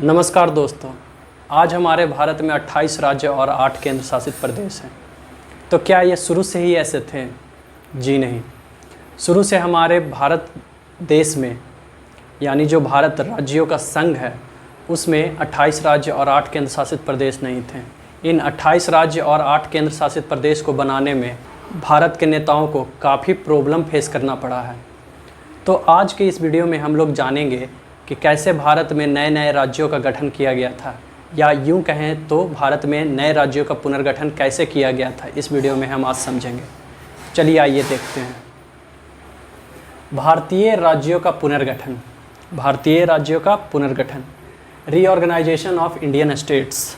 नमस्कार दोस्तों, आज हमारे भारत में 28 राज्य और 8 केंद्र शासित प्रदेश हैं। तो क्या ये शुरू से ही ऐसे थे? जी नहीं। शुरू से हमारे भारत देश में यानी जो भारत राज्यों का संघ है उसमें 28 राज्य और 8 केंद्र शासित प्रदेश नहीं थे। इन 28 राज्य और 8 केंद्र शासित प्रदेश को बनाने में भारत के नेताओं को काफ़ी प्रॉब्लम फेस करना पड़ा है। तो आज के इस वीडियो में हम लोग जानेंगे कि कैसे भारत में नए नए राज्यों का गठन किया गया था, या यूं कहें तो भारत में नए राज्यों का पुनर्गठन कैसे किया गया था। इस वीडियो में हम आज समझेंगे। चलिए आइए देखते हैं। भारतीय राज्यों का पुनर्गठन। भारतीय राज्यों का पुनर्गठन, रीऑर्गेनाइजेशन ऑफ इंडियन स्टेट्स।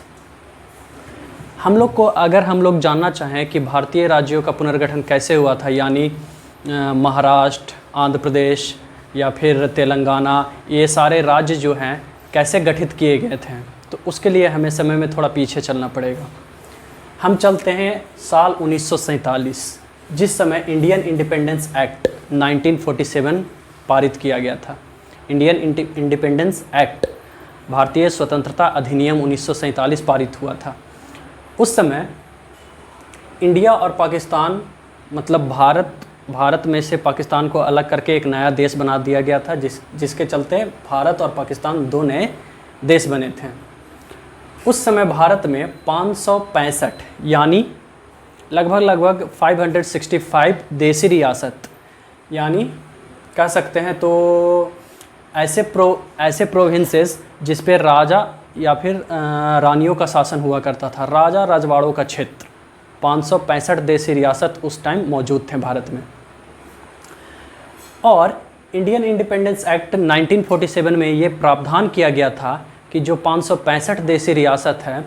हम लोग जानना चाहें कि भारतीय राज्यों का पुनर्गठन कैसे हुआ था, यानी महाराष्ट्र, आंध्र प्रदेश या फिर तेलंगाना, ये सारे राज्य जो हैं कैसे गठित किए गए थे, तो उसके लिए हमें समय में थोड़ा पीछे चलना पड़ेगा। हम चलते हैं साल 1947, जिस समय इंडियन इंडिपेंडेंस एक्ट 1947 पारित किया गया था। इंडियन इंडिपेंडेंस एक्ट, भारतीय स्वतंत्रता अधिनियम 1947 पारित हुआ था। उस समय इंडिया और पाकिस्तान, मतलब भारत में से पाकिस्तान को अलग करके एक नया देश बना दिया गया था, जिसके चलते भारत और पाकिस्तान दो नए देश बने थे। उस समय भारत में 565 यानी लगभग 565 देसी रियासत, यानी कह सकते हैं तो ऐसे प्रोविंसेस जिस पे राजा या फिर रानियों का शासन हुआ करता था, राजा रजवाड़ों का क्षेत्र, 565 देसी रियासत उस टाइम मौजूद थे भारत में। और इंडियन इंडिपेंडेंस एक्ट 1947 में ये प्रावधान किया गया था कि जो 565 देसी रियासत है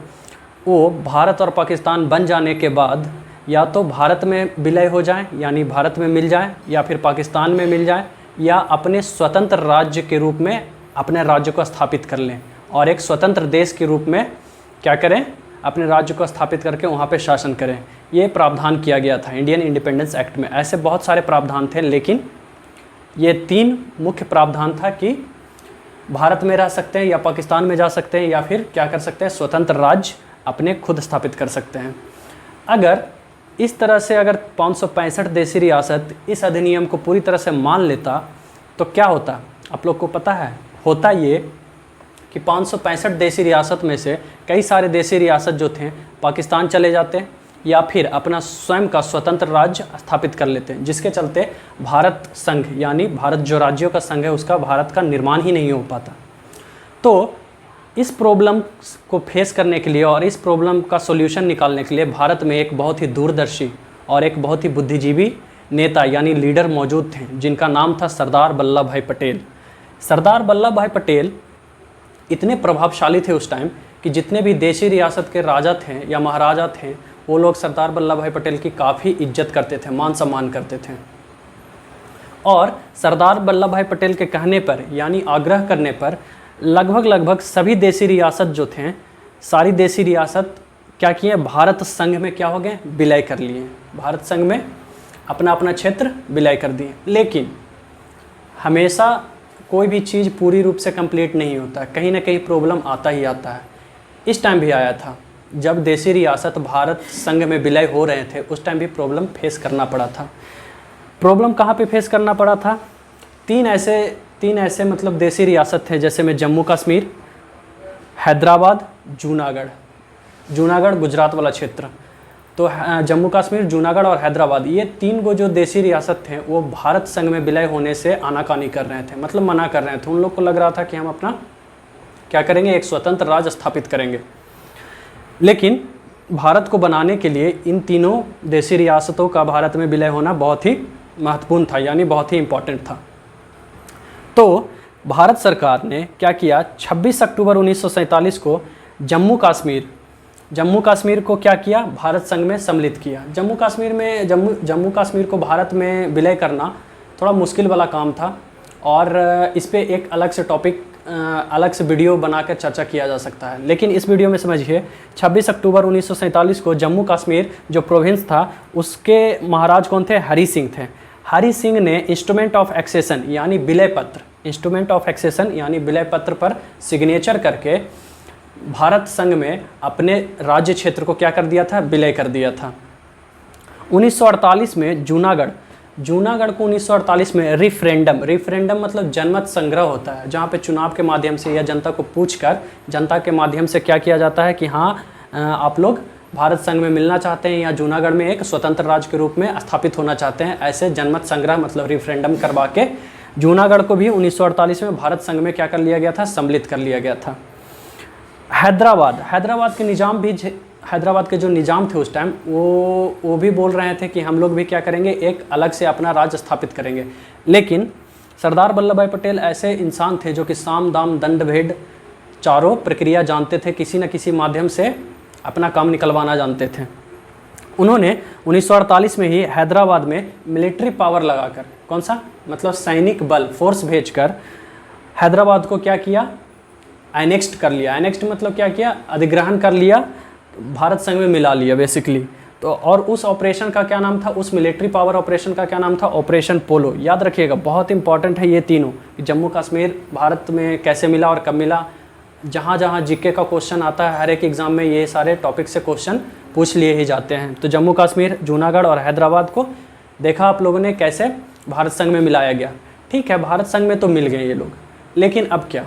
वो भारत और पाकिस्तान बन जाने के बाद या तो भारत में विलय हो जाए, यानी भारत में मिल जाए, या फिर पाकिस्तान में मिल जाए, या अपने स्वतंत्र राज्य के रूप में अपने राज्य को स्थापित कर लें और एक स्वतंत्र देश के रूप में क्या करें, अपने राज्य को स्थापित करके वहाँ पे शासन करें। ये प्रावधान किया गया था इंडियन इंडिपेंडेंस एक्ट में। ऐसे बहुत सारे प्रावधान थे, लेकिन ये 3 मुख्य प्रावधान था कि भारत में रह सकते हैं या पाकिस्तान में जा सकते हैं, या फिर क्या कर सकते हैं, स्वतंत्र राज्य अपने खुद स्थापित कर सकते हैं। अगर इस तरह से 565 देसी रियासत इस अधिनियम को पूरी तरह से मान लेता तो क्या होता, आप लोग को पता है? होता ये कि 565 देसी रियासत में से कई सारे देसी रियासत जो थे पाकिस्तान चले जाते या फिर अपना स्वयं का स्वतंत्र राज्य स्थापित कर लेते हैं, जिसके चलते भारत संघ यानी भारत जो राज्यों का संघ है उसका भारत का निर्माण ही नहीं हो पाता। तो इस प्रॉब्लम को फेस करने के लिए और इस प्रॉब्लम का सॉल्यूशन निकालने के लिए भारत में एक बहुत ही दूरदर्शी और एक बहुत ही बुद्धिजीवी नेता यानी लीडर मौजूद थे, जिनका नाम था सरदार वल्लभ भाई पटेल। सरदार वल्लभ भाई पटेल इतने प्रभावशाली थे उस टाइम कि जितने भी देशी रियासत के राजा थे या महाराजा थे, वो लोग सरदार वल्लभ भाई पटेल की काफ़ी इज्जत करते थे, मान सम्मान करते थे। और सरदार वल्लभ भाई पटेल के कहने पर यानी आग्रह करने पर लगभग सभी देशी रियासत जो थे, सारी देशी रियासत क्या किए, भारत संघ में क्या हो गए, विलय कर लिए। भारत संघ में अपना अपना क्षेत्र विलय कर दिए। लेकिन हमेशा कोई भी चीज़ पूरी रूप से कंप्लीट नहीं होता, कहीं ना कहीं प्रॉब्लम आता ही आता है। इस टाइम भी आया था, जब देशी रियासत भारत संघ में विलय हो रहे थे, उस टाइम भी प्रॉब्लम फेस करना पड़ा था। प्रॉब्लम कहाँ पे फेस करना पड़ा था? तीन ऐसे मतलब देशी रियासत थे, जैसे में जम्मू कश्मीर, हैदराबाद, जूनागढ़ गुजरात वाला क्षेत्र। तो जम्मू कश्मीर, जूनागढ़ और हैदराबाद, ये 3 गो जो देशी रियासत थे वो भारत संघ में विलय होने से आनाकानी कर रहे थे, मतलब मना कर रहे थे। उन लोग को लग रहा था कि हम अपना क्या करेंगे, एक स्वतंत्र राज्य स्थापित करेंगे। लेकिन भारत को बनाने के लिए इन तीनों देशी रियासतों का भारत में विलय होना बहुत ही महत्वपूर्ण था, यानी बहुत ही इम्पोर्टेंट था। तो भारत सरकार ने क्या किया, 26 अक्टूबर 1947 को जम्मू कश्मीर को क्या किया, भारत संघ में सम्मिलित किया। जम्मू कश्मीर को भारत में विलय करना थोड़ा मुश्किल वाला काम था, और इस पे एक अलग से वीडियो बनाकर चर्चा किया जा सकता है। लेकिन इस वीडियो में समझिए, 26 अक्टूबर 1947 को जम्मू कश्मीर जो प्रोविंस था उसके महाराज कौन थे, हरी सिंह थे। हरि सिंह ने इंस्ट्रूमेंट ऑफ एक्सेशन यानी विलय पत्र इंस्ट्रूमेंट ऑफ एक्सेशन यानी विलय पत्र पर सिग्नेचर करके भारत संघ में अपने राज्य क्षेत्र को क्या कर दिया था, विलय कर दिया था। 1948 में जूनागढ़ को 1948 में रिफरेंडम मतलब जनमत संग्रह होता है, जहाँ पे चुनाव के माध्यम से या जनता को पूछकर जनता के माध्यम से क्या किया जाता है कि हाँ आप लोग भारत संघ में मिलना चाहते हैं या जूनागढ़ में एक स्वतंत्र राज्य के रूप में स्थापित होना चाहते हैं। ऐसे जनमत संग्रह मतलब रिफरेंडम करवा के जूनागढ़ को भी 1948 में भारत संघ में क्या कर लिया गया था, सम्मिलित कर लिया गया था। हैदराबाद के जो निज़ाम थे उस टाइम वो भी बोल रहे थे कि हम लोग भी क्या करेंगे, एक अलग से अपना राज्य स्थापित करेंगे। लेकिन सरदार वल्लभ भाई पटेल ऐसे इंसान थे जो कि साम दाम दंड भेद चारों प्रक्रिया जानते थे, किसी न किसी माध्यम से अपना काम निकलवाना जानते थे। उन्होंने 1948 में ही हैदराबाद में मिलिट्री पावर लगाकर, कौन सा मतलब सैनिक बल फोर्स भेजकर हैदराबाद को क्या किया, एनेक्स्ड कर लिया। एनेक्स्ड मतलब क्या किया, अधिग्रहण कर लिया, भारत संघ में मिला लिया बेसिकली। तो और उस ऑपरेशन का क्या नाम था, उस मिलिट्री पावर ऑपरेशन का क्या नाम था, ऑपरेशन पोलो। याद रखिएगा, बहुत इंपॉर्टेंट है ये तीनों, जम्मू कश्मीर भारत में कैसे मिला और कब मिला। जहाँ जहाँ जीके का क्वेश्चन आता है हर एक एग्ज़ाम में ये सारे टॉपिक से क्वेश्चन पूछ लिए ही जाते हैं। तो जम्मू कश्मीर, जूनागढ़ और हैदराबाद को देखा आप लोगों ने कैसे भारत संघ में मिलाया गया। ठीक है, भारत संघ में तो मिल गए ये लोग, लेकिन अब क्या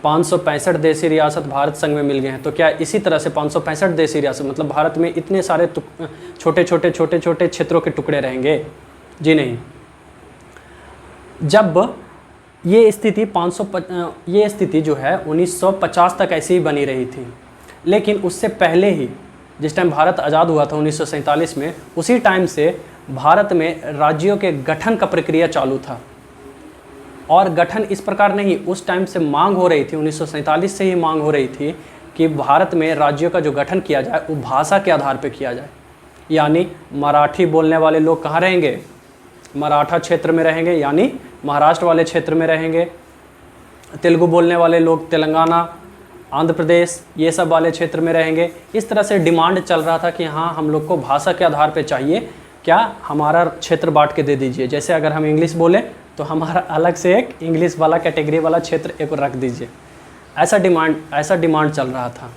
565 देशी रियासत भारत संघ में मिल गए हैं। तो क्या इसी तरह से 565 देशी रियासत मतलब भारत में इतने सारे छोटे छोटे क्षेत्रों के टुकड़े रहेंगे? जी नहीं। जब ये स्थिति जो है 1950 तक ऐसी ही बनी रही थी, लेकिन उससे पहले ही जिस टाइम भारत आज़ाद हुआ था 1947 में, उसी टाइम से भारत में राज्यों के गठन का प्रक्रिया चालू था। और गठन इस प्रकार नहीं, उस टाइम से मांग हो रही थी, 1947 से ही मांग हो रही थी कि भारत में राज्यों का जो गठन किया जाए वो भाषा के आधार पर किया जाए। यानी मराठी बोलने वाले लोग कहाँ रहेंगे, मराठा क्षेत्र में रहेंगे, यानी महाराष्ट्र वाले क्षेत्र में रहेंगे। तेलुगु बोलने वाले लोग तेलंगाना, आंध्र प्रदेश, ये सब वाले क्षेत्र में रहेंगे। इस तरह से डिमांड चल रहा था कि हाँ हम लोग को भाषा के आधार पे चाहिए, क्या हमारा क्षेत्र बांट के दे दीजिए। जैसे अगर हम इंग्लिश बोलें तो हमारा अलग से एक इंग्लिश वाला कैटेगरी वाला क्षेत्र एक रख दीजिए। ऐसा डिमांड चल रहा था।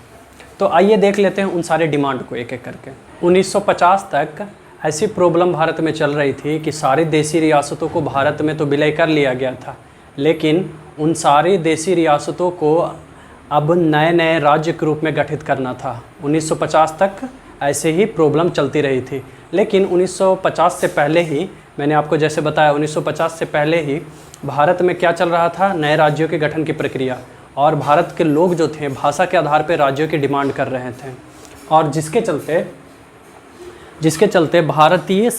तो आइए देख लेते हैं उन सारे डिमांड को एक एक करके। 1950 तक ऐसी प्रॉब्लम भारत में चल रही थी कि सारी देशी रियासतों को भारत में तो विलय कर लिया गया था, लेकिन उन सारी देशी रियासतों को अब नए नए राज्य के रूप में गठित करना था। 1950 तक ऐसे ही प्रॉब्लम चलती रही थी, लेकिन 1950 से पहले ही, मैंने आपको जैसे बताया 1950 से पहले ही भारत में क्या चल रहा था, नए राज्यों के गठन की प्रक्रिया। और भारत के लोग जो थे भाषा के आधार पर राज्यों की डिमांड कर रहे थे। और जिसके चलते भारतीय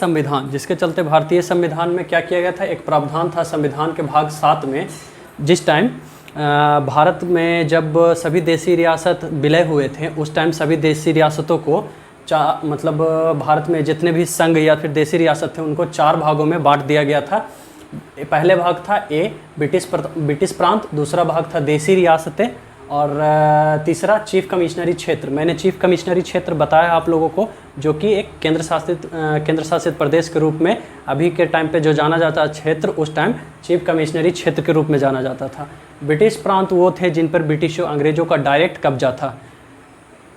संविधान में क्या किया गया था, एक प्रावधान था संविधान के भाग 7 में। जिस टाइम भारत में जब सभी देशी रियासत विलय हुए थे, उस टाइम सभी देशी रियासतों को मतलब भारत में जितने भी संघ या फिर देशी रियासत थे उनको 4 भागों में बांट दिया गया था। पहले भाग था ब्रिटिश प्रांत, दूसरा भाग था देशी रियासतें, और तीसरा चीफ कमिश्नरी क्षेत्र। मैंने चीफ कमिश्नरी क्षेत्र बताया आप लोगों को, जो कि एक केंद्र शासित प्रदेश के रूप में अभी के टाइम पे जो जाना जाता क्षेत्र, उस टाइम चीफ कमिश्नरी क्षेत्र के रूप में जाना जाता था। ब्रिटिश प्रांत वो थे जिन पर ब्रिटिशों अंग्रेज़ों का डायरेक्ट कब्जा था।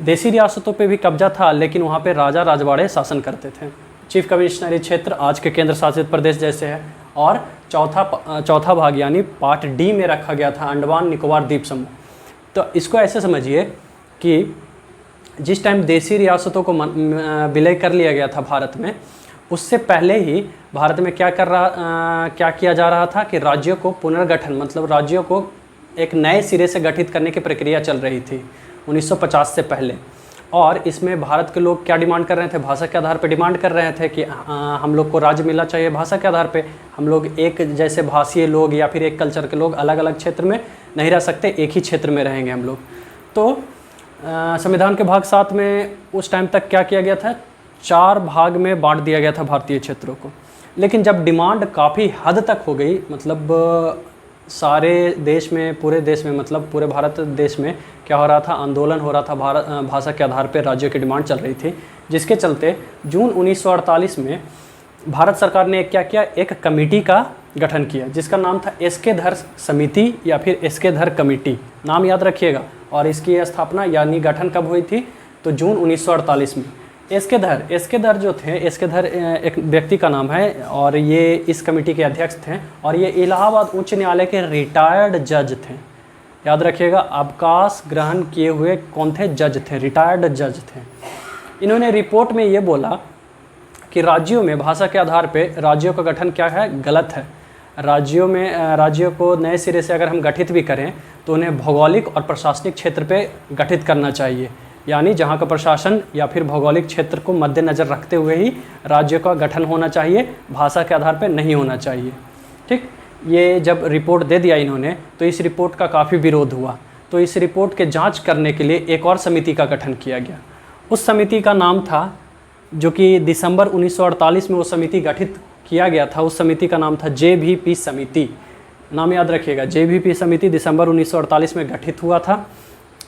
देशी रियासतों पे भी कब्जा था, लेकिन वहाँ पे राजा राजवाड़े शासन करते थे। चीफ कमिश्नरी क्षेत्र आज के केंद्र शासित प्रदेश जैसे है। और चौथा भाग यानी पार्ट डी में रखा गया था अंडमान निकोबार द्वीप समूह। तो इसको ऐसे समझिए कि जिस टाइम देशी रियासतों को विलय कर लिया गया था भारत में, उससे पहले ही भारत में क्या किया जा रहा था कि राज्यों को पुनर्गठन मतलब राज्यों को एक नए सिरे से गठित करने की प्रक्रिया चल रही थी 1950 से पहले। और इसमें भारत के लोग क्या डिमांड कर रहे थे, भाषा के आधार पर डिमांड कर रहे थे कि हम लोग को राज्य मिलना चाहिए भाषा के आधार पे। हम लोग एक जैसे भाषीय लोग या फिर एक कल्चर के लोग अलग अलग क्षेत्र में नहीं रह सकते, एक ही क्षेत्र में रहेंगे हम लोग। तो संविधान के भाग 7 में उस टाइम तक क्या किया गया था, 4 भाग में बांट दिया गया था भारतीय क्षेत्रों को। लेकिन जब डिमांड काफ़ी हद तक हो गई, मतलब सारे देश में, पूरे देश में, मतलब पूरे भारत देश में क्या हो रहा था, आंदोलन हो रहा था, भाषा के आधार पर राज्यों की डिमांड चल रही थी। जिसके चलते जून 1948 में भारत सरकार ने क्या किया, एक कमेटी का गठन किया, जिसका नाम था एसके धर समिति या फिर एसके धर कमेटी, नाम याद रखिएगा। और इसकी स्थापना यानी गठन कब हुई थी, तो जून 1948 में। एसके धर जो थे, एसके धर एक व्यक्ति का नाम है और ये इस कमेटी के अध्यक्ष थे और ये इलाहाबाद उच्च न्यायालय के रिटायर्ड जज थे। याद रखिएगा, अवकाश ग्रहण किए हुए कौन थे, जज थे, रिटायर्ड जज थे। इन्होंने रिपोर्ट में ये बोला कि राज्यों में भाषा के आधार पे राज्यों का गठन क्या है, गलत है। राज्यों को नए सिरे से अगर हम गठित भी करें तो उन्हें भौगोलिक और प्रशासनिक क्षेत्र पे गठित करना चाहिए, यानी जहाँ का प्रशासन या फिर भौगोलिक क्षेत्र को मद्देनज़र रखते हुए ही राज्यों का गठन होना चाहिए, भाषा के आधार पर नहीं होना चाहिए। ठीक, ये जब रिपोर्ट दे दिया इन्होंने तो इस रिपोर्ट का काफ़ी विरोध हुआ। तो इस रिपोर्ट के जांच करने के लिए एक और समिति का गठन किया गया। उस समिति का नाम था, जो कि दिसंबर 1948 में वो समिति गठित किया गया था, उस समिति का नाम था JVP समिति। नाम याद रखिएगा, JVP समिति दिसंबर 1948 में गठित हुआ था।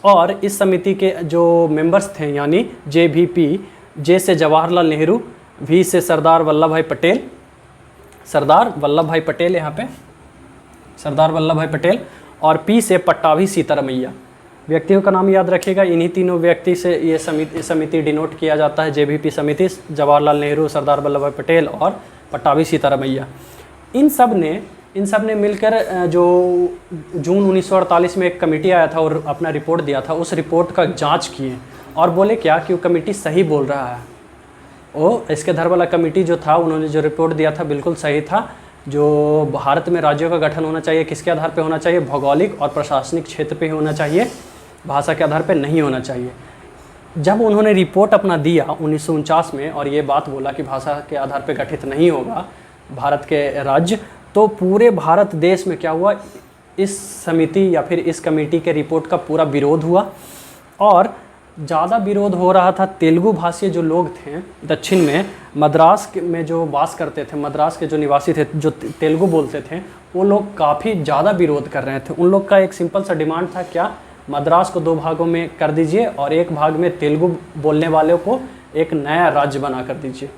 और इस समिति के जो मेंबर्स थे, यानी JVP, J से जवाहरलाल नेहरू, V से सरदार वल्लभ भाई पटेल, यहाँ पे सरदार वल्लभ भाई पटेल, और P से पट्टाभी सीतारमैया। व्यक्तियों का नाम याद रखिएगा, इन्हीं तीनों व्यक्ति से ये समिति डिनोट किया जाता है, JVP समिति, जवाहरलाल नेहरू, सरदार वल्लभ भाई पटेल और पट्टाभी सीतारमैया। इन सब ने मिलकर जो जून 1948 में एक कमेटी आया था और अपना रिपोर्ट दिया था, उस रिपोर्ट का जांच किए और बोले क्या कि वो कमेटी सही बोल रहा है। वो इसके धर वाला कमेटी जो था, उन्होंने जो रिपोर्ट दिया था बिल्कुल सही था। जो भारत में राज्यों का गठन होना चाहिए, किसके आधार पे होना चाहिए, भौगोलिक और प्रशासनिक क्षेत्र पे होना चाहिए, भाषा के आधार पे नहीं होना चाहिए। जब उन्होंने रिपोर्ट अपना दिया 1949 में और ये बात बोला कि भाषा के आधार पे गठित नहीं होगा भारत के राज्य, तो पूरे भारत देश में क्या हुआ, इस समिति या फिर इस कमेटी के रिपोर्ट का पूरा विरोध हुआ। और ज़्यादा विरोध हो रहा था तेलुगु भाषी जो लोग थे दक्षिण में, मद्रास में जो वास करते थे, मद्रास के जो निवासी थे जो तेलुगु बोलते थे, वो लोग काफ़ी ज़्यादा विरोध कर रहे थे। उन लोग का एक सिंपल सा डिमांड था, क्या, मद्रास को 2 भागों में कर दीजिए और एक भाग में तेलुगु बोलने वालों को एक नया राज्य बना कर दीजिए।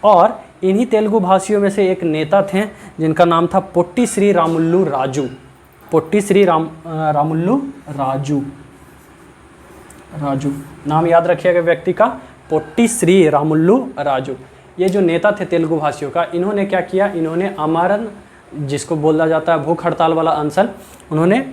और इन्हीं तेलुगु भाषियों में से एक नेता थे जिनका नाम था पोट्टी श्री रामुल्लु राजू। पोट्टी श्री रामुल्लु राजू नाम याद रखिएगा व्यक्ति का, पोट्टी श्री रामुल्लु राजू। ये जो नेता थे तेलुगु भाषियों का, इन्होंने क्या किया, इन्होंने आमरण, जिसको बोला जाता है भूख हड़ताल वाला अनशन, उन्होंने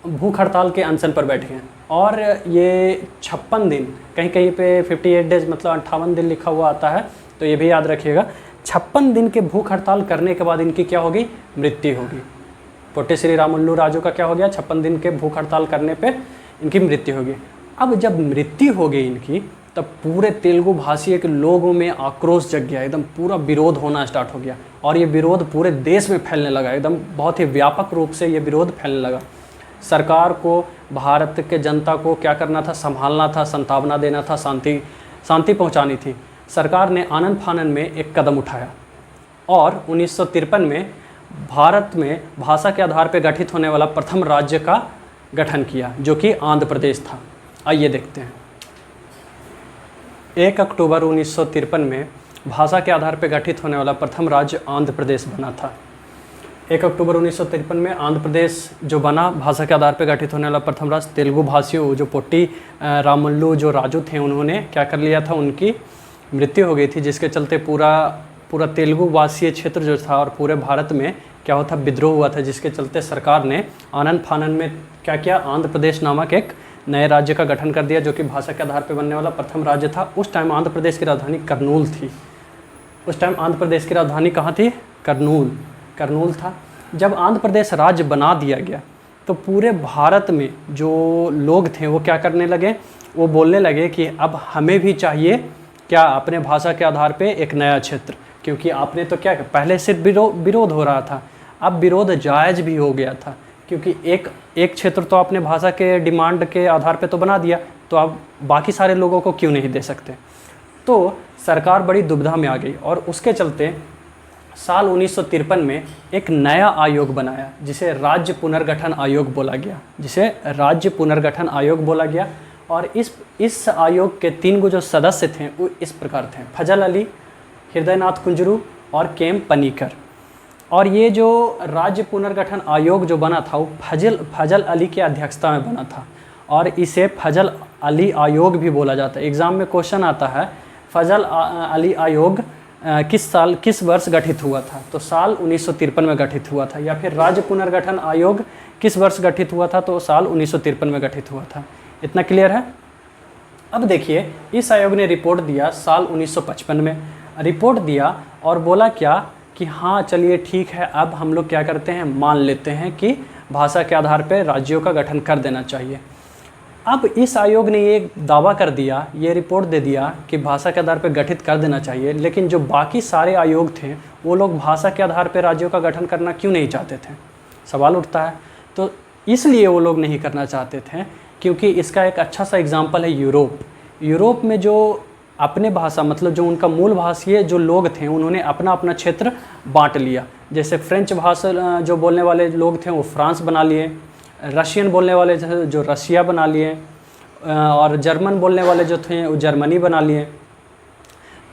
भूख हड़ताल के अनशन पर बैठे हैं। और ये 56 दिन, कहीं कहीं पे 58 डेज मतलब 58 दिन लिखा हुआ आता है, तो ये भी याद रखिएगा। 56 दिन के भूख हड़ताल करने के बाद इनकी क्या होगी, मृत्यु होगी। पोट्टी श्री रामुल्लु राजू का क्या हो गया, 56 दिन के भूख हड़ताल करने पे इनकी मृत्यु होगी। अब जब मृत्यु हो गई इनकी, तब पूरे तेलुगु भाषी के लोगों में आक्रोश जग गया, एकदम पूरा विरोध होना स्टार्ट हो गया और ये विरोध पूरे देश में फैलने लगा, एकदम बहुत ही व्यापक रूप से ये विरोध फैलने लगा। सरकार को भारत के जनता को क्या करना था, संभालना था, सांत्वना देना था, शांति पहुंचानी थी। सरकार ने आनन फानन में एक कदम उठाया और 1953 में भारत में भाषा के आधार पर गठित होने वाला प्रथम राज्य का गठन किया, जो कि आंध्र प्रदेश था। आइए देखते हैं। 1 अक्टूबर 1953 में भाषा के आधार पर गठित होने वाला प्रथम राज्य आंध्र प्रदेश बना था। 1 अक्टूबर 1953 में आंध्र प्रदेश जो बना, भाषा के आधार पर गठित होने वाला प्रथम राज्य। तेलुगु भाषियों जो पोट्टी रामुल्लु जो राजू थे, उन्होंने क्या कर लिया था, उनकी मृत्यु हो गई थी, जिसके चलते पूरा तेलुगु भाषीय क्षेत्र जो था और पूरे भारत में क्या होता, विद्रोह हुआ था, जिसके चलते सरकार ने आनन फानन में क्या किया, आंध्र प्रदेश नामक एक नए राज्य का गठन कर दिया, जो कि भाषा के आधार पर बनने वाला प्रथम राज्य था। उस टाइम आंध्र प्रदेश की राजधानी करनूल थी। उस टाइम आंध्र प्रदेश की राजधानी कहाँ थी, करनूल था। जब आंध्र प्रदेश राज्य बना दिया गया तो पूरे भारत में जो लोग थे वो क्या करने लगे, वो बोलने लगे कि अब हमें भी चाहिए क्या, अपने भाषा के आधार पे एक नया क्षेत्र, क्योंकि आपने तो क्या, पहले सिर्फ विरोध हो रहा था, अब विरोध जायज़ भी हो गया था, क्योंकि एक क्षेत्र तो आपने भाषा के डिमांड के आधार पे तो बना दिया, तो अब बाकी सारे लोगों को क्यों नहीं दे सकते। तो सरकार बड़ी दुविधा में आ गई और उसके चलते साल 1953 में एक नया आयोग बनाया, जिसे राज्य पुनर्गठन आयोग बोला गया। और इस आयोग के 3 जो सदस्य थे वो इस प्रकार थे, फजल अली, हृदयनाथ कुंजरू और केम पनीकर। और ये जो राज्य पुनर्गठन आयोग जो बना था वो फजल अली की अध्यक्षता में बना था, और इसे फजल अली आयोग भी बोला जाता है। एग्ज़ाम में क्वेश्चन आता है फजल अली आयोग किस वर्ष गठित हुआ था, तो साल 1953 में गठित हुआ था। या फिर राज्य पुनर्गठन आयोग किस वर्ष गठित हुआ था, तो साल 1953 में गठित हुआ था। इतना क्लियर है। अब देखिए, इस आयोग ने रिपोर्ट दिया साल 1955 में, रिपोर्ट दिया और बोला क्या कि हाँ चलिए ठीक है, अब हम लोग क्या करते हैं, मान लेते हैं कि भाषा के आधार पर राज्यों का गठन कर देना चाहिए। अब इस आयोग ने ये दावा कर दिया, ये रिपोर्ट दे दिया कि भाषा के आधार पर गठित कर देना चाहिए, लेकिन जो बाकी सारे आयोग थे वो लोग भाषा के आधार पर राज्यों का गठन करना क्यों नहीं चाहते थे, सवाल उठता है। तो इसलिए वो लोग नहीं करना चाहते थे क्योंकि इसका एक अच्छा सा एग्जाम्पल है यूरोप में जो अपने भाषा मतलब जो उनका मूल भाषीय जो लोग थे उन्होंने अपना अपना क्षेत्र बांट लिया। जैसे फ्रेंच भाषा जो बोलने वाले लोग थे वो फ्रांस बना लिए, रशियन बोलने वाले जो रशिया बना लिए, और जर्मन बोलने वाले जो थे वो जर्मनी बना लिए।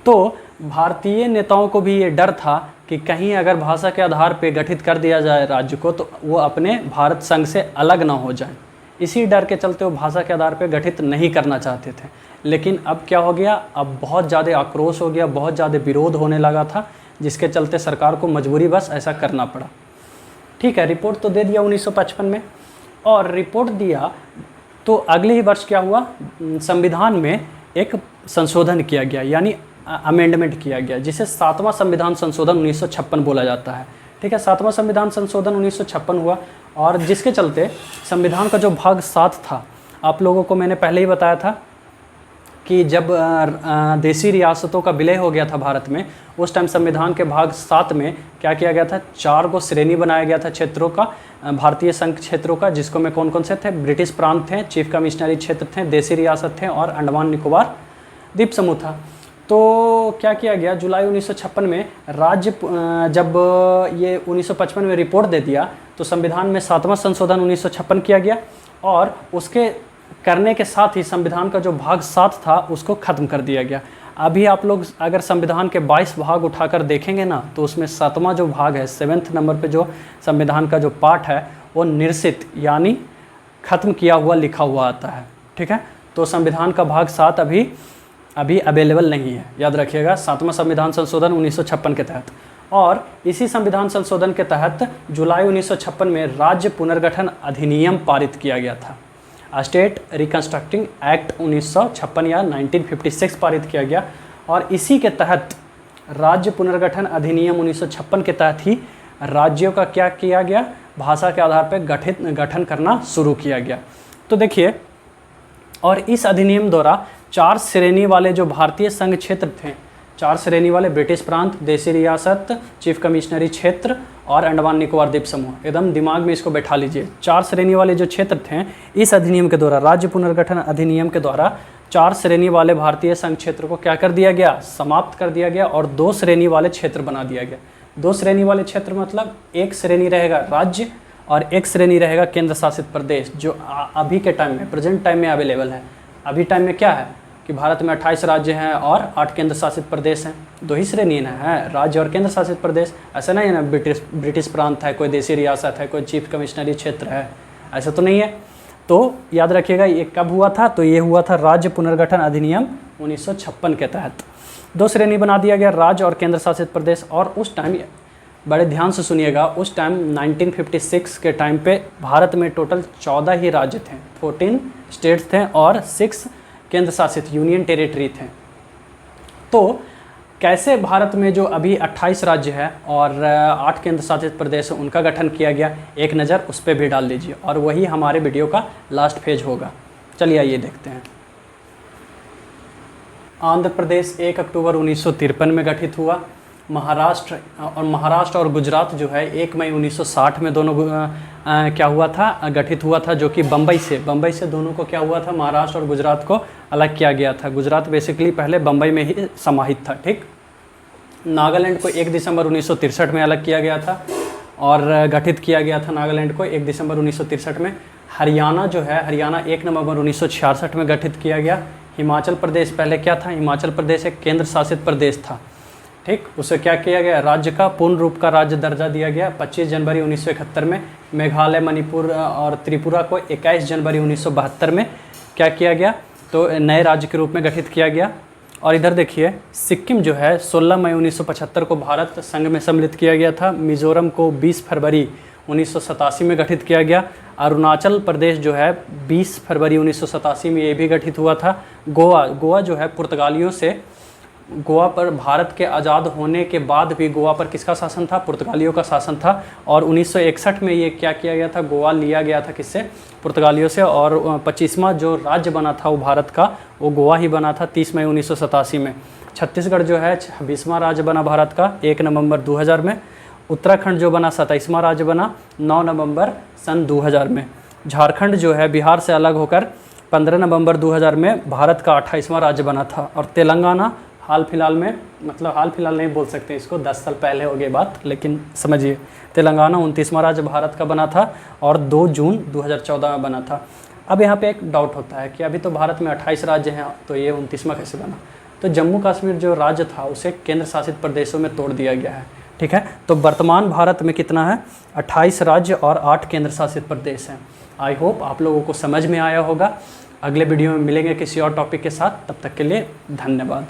तो भारतीय नेताओं को भी ये डर था कि कहीं अगर भाषा के आधार पर गठित कर दिया जाए राज्य को तो वो अपने भारत संघ से अलग ना हो जाए। इसी डर के चलते वो भाषा के आधार पर गठित नहीं करना चाहते थे। लेकिन अब क्या हो गया, अब बहुत ज़्यादा आक्रोश हो गया, बहुत ज़्यादा विरोध होने लगा था, जिसके चलते सरकार को मजबूरी बस ऐसा करना पड़ा। ठीक है, रिपोर्ट तो दे दिया 1955 में, और रिपोर्ट दिया तो अगले ही वर्ष क्या हुआ, संविधान में एक संशोधन किया गया, यानी अमेंडमेंट किया गया, जिसे 7वां संविधान संशोधन 1956 बोला जाता है। ठीक है, 7वां संविधान संशोधन 1956 हुआ, और जिसके चलते संविधान का जो भाग 7 था, आप लोगों को मैंने पहले ही बताया था कि जब देसी रियासतों का विलय हो गया था भारत में, उस टाइम संविधान के भाग 7 में क्या किया गया था, 4 को श्रेणी बनाया गया था क्षेत्रों का, भारतीय संघ क्षेत्रों का, जिसको में कौन कौन से थे, ब्रिटिश प्रांत थे, चीफ कमिश्नरी क्षेत्र थे, देसी रियासत थे, और अंडमान निकोबार द्वीप समूह था। तो क्या किया गया, जुलाई 1956 में राज्य जब ये 1955 में रिपोर्ट दे दिया तो संविधान में 7वां संशोधन 1956 किया गया, और उसके करने के साथ ही संविधान का जो भाग 7 था उसको ख़त्म कर दिया गया। अभी आप लोग अगर संविधान के 22 भाग उठाकर देखेंगे ना, तो उसमें 7वां जो भाग है, 7वें नंबर पे जो संविधान का जो पार्ट है वो निरसित यानी ख़त्म किया हुआ लिखा हुआ आता है। ठीक है, तो संविधान का भाग 7 अभी अवेलेबल नहीं है, याद रखिएगा, 7वां संविधान संशोधन 1956 के तहत। और इसी संविधान संशोधन के तहत जुलाई 1956 में राज्य पुनर्गठन अधिनियम पारित किया गया था। स्टेट रिकंस्ट्रक्टिंग एक्ट 1956 या 1956 पारित किया गया, और इसी के तहत राज्य पुनर्गठन अधिनियम 1956 के तहत ही राज्यों का क्या किया गया, भाषा के आधार पर गठन करना शुरू किया गया। तो देखिए, और इस अधिनियम द्वारा 4 श्रेणी वाले जो भारतीय संघ क्षेत्र थे, 4 श्रेणी वाले ब्रिटिश प्रांत, देसी रियासत, चीफ कमिश्नरी क्षेत्र और अंडमान निकोबार द्वीप समूह, एकदम दिमाग में इसको बैठा लीजिए। 4 श्रेणी वाले जो क्षेत्र थे, इस अधिनियम के द्वारा, राज्य पुनर्गठन अधिनियम के द्वारा 4 श्रेणी वाले भारतीय संघ क्षेत्र को क्या कर दिया गया, समाप्त कर दिया गया, और 2 श्रेणी वाले क्षेत्र बना दिया गया। 2 श्रेणी वाले क्षेत्र मतलब एक श्रेणी रहेगा राज्य और एक श्रेणी रहेगा केंद्र शासित प्रदेश, जो अभी के टाइम में, प्रेजेंट टाइम में अवेलेबल है। अभी टाइम में क्या है कि भारत में 28 राज्य हैं और 8 केंद्र शासित प्रदेश हैं, 2 ही श्रेणी है, राज्य और केंद्र शासित प्रदेश। ऐसा नहीं है ना ब्रिटिश प्रांत है, कोई देसी रियासत है, कोई चीफ कमिश्नरी क्षेत्र है, ऐसा तो नहीं है। तो याद रखिएगा ये कब हुआ था, तो ये हुआ था राज्य पुनर्गठन अधिनियम 1956 के तहत। 2 श्रेणी बना दिया गया, राज्य और केंद्र शासित प्रदेश। और उस टाइम बड़े ध्यान से सुनिएगा, उस टाइम 1956 के टाइम पे भारत में टोटल 14 ही राज्य थे, 14 स्टेट्स थे और 6 केंद्र शासित यूनियन टेरिटरी थे। तो कैसे भारत में जो अभी 28 राज्य है और 8 केंद्र शासित प्रदेश है उनका गठन किया गया, एक नज़र उस पर भी डाल दीजिए, और वही हमारे वीडियो का लास्ट पेज होगा। चलिए आइए देखते हैं। आंध्र प्रदेश 1 अक्टूबर 1953 में गठित हुआ। महाराष्ट्र और गुजरात जो है 1 मई 1960 में दोनों क्या हुआ था, गठित हुआ था, जो कि बम्बई से दोनों को क्या हुआ था, महाराष्ट्र और गुजरात को अलग किया गया था। गुजरात बेसिकली पहले बम्बई में ही समाहित था। ठीक, नागालैंड को 1 दिसंबर 1963 में अलग किया गया था और गठित किया गया था नागालैंड को 1 दिसंबर 1963 में। हरियाणा जो है, हरियाणा 1 नवंबर 1966 में गठित किया गया। हिमाचल प्रदेश पहले क्या था, हिमाचल प्रदेश एक केंद्र शासित प्रदेश था। ठीक, उसे क्या किया गया, राज्य का पूर्ण रूप का राज्य दर्जा दिया गया 25 जनवरी 1971 में। मेघालय, मणिपुर और त्रिपुरा को 21 जनवरी 1972 में क्या किया गया, तो नए राज्य के रूप में गठित किया गया। और इधर देखिए सिक्किम जो है 16 मई 1975 को भारत संघ में सम्मिलित किया गया था। मिजोरम को 20 फरवरी 1987 में गठित किया गया। अरुणाचल प्रदेश जो है 20 फरवरी 1987 में ये भी गठित हुआ था। गोवा जो है पुर्तगालियों से, गोवा पर भारत के आज़ाद होने के बाद भी गोवा पर किसका शासन था, पुर्तगालियों का शासन था। और 1961 में ये क्या किया गया था, गोवा लिया गया था किससे, पुर्तगालियों से। और 25वां जो राज्य बना था वो भारत का, वो गोवा ही बना था 30 मई 1987 में। छत्तीसगढ़ जो है 26वां राज्य बना भारत का 1 नवंबर 2000 में। उत्तराखंड जो बना 27वां राज्य बना 9 नवंबर सन 2000 में। झारखंड जो है बिहार से अलग होकर 15 नवंबर 2000 में भारत का 28वां राज्य बना था। और तेलंगाना हाल फिलहाल में, मतलब हाल फिलहाल नहीं बोल सकते इसको, 10 साल पहले हो गई बात, लेकिन समझिए तेलंगाना 29वां राज्य भारत का बना था और 2 जून 2014 में बना था। अब यहाँ पे एक डाउट होता है कि अभी तो भारत में 28 राज्य हैं, तो ये 29वां कैसे बना। तो जम्मू कश्मीर जो राज्य था उसे केंद्र शासित प्रदेशों में तोड़ दिया गया है, ठीक है। तो वर्तमान भारत में कितना है, 28 राज्य और 8 केंद्र शासित प्रदेश हैं। आई होप आप लोगों को समझ में आया होगा। अगले वीडियो में मिलेंगे किसी और टॉपिक के साथ, तब तक के लिए धन्यवाद।